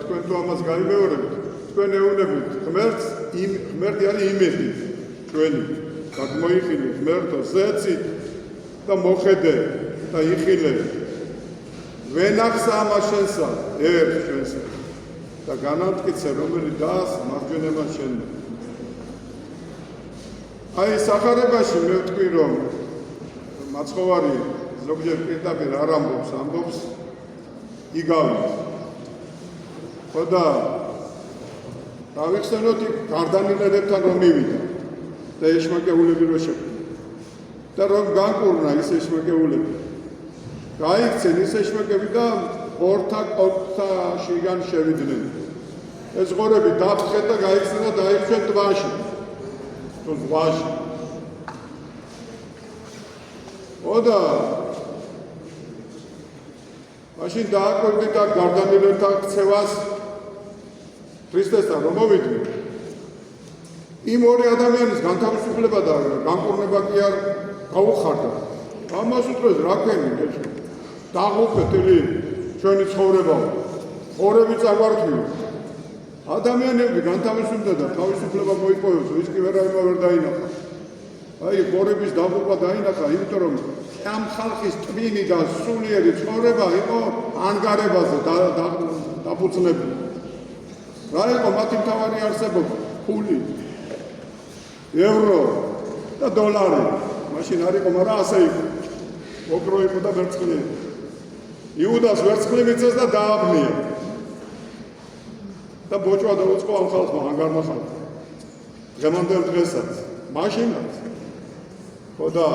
თქვენ თუ ამას გაიმეორებთ, თქვენ ეუბნებით ღმერთს, ღმერთი არის იმედი ჩვენი. გადმოიხილე ღმერთო ზეცით და მოხედე და იხილე. ვენახსა ამას შენსა, ერთ შენსა და განამტკიცე, რომელი დას მარჯვენებად შენდა. აი სახარებაში მე ვთქვი, რომ მაცხოვარი ზოგჯერ პირდაპირ არ ამბობს იგავით. ხო და დავიხსენოთ იქ გარდანილერებთან რომ მივიდა და ეშმაკეულები რო შეხვდა და რომ განკურნა ის ეშმაკეულები. გაიქცენ ის ეშმაკები და ორთა კოთხაშიგან შევიდნენ. ეს ღორები დაფხეთ და გაიქცნენ და დაიხსენ ტბაში. თუ ზღვაში. ოდა მაშინ დააკვირდით და გარდანილებთან ქცევას ქრისტესთან რომ მოვიდნენ. იმ ორი ადამიანის განთავისუფლება და განკურნება კი არ გაუხარდა. ამას უთხრეს რა ქვენი ეჭვი. დაღუპველი ჩვენი ცხოვრება. ორები წაგვართვიო. ადამიანები განთავისუფლდა და თავისუფლება მოიპოვეს, ის კი ვერავმა ვერ დაინახა. აი ორების დაღუპვა დაინახა, იმიტომ რომ ამ ხალხის ტვინი და სულიერი ცხოვრება იყო ანგარებაზე დაფუძნებული. რა იყო მათი მთავარი არსებობა? ფული, ევრო და დოლარი. მაშინ არ იყო, მაგრამ ასე იყო. ოქრო იყო და ვერცხლი. იუდას ვერცხლი მიწეს და დააბნია. და ბოჭვა დაუწყო ამ ხალხმა, ანგარმა ხალხმა. დღემდე დღესაც, მაშინაც. ხო და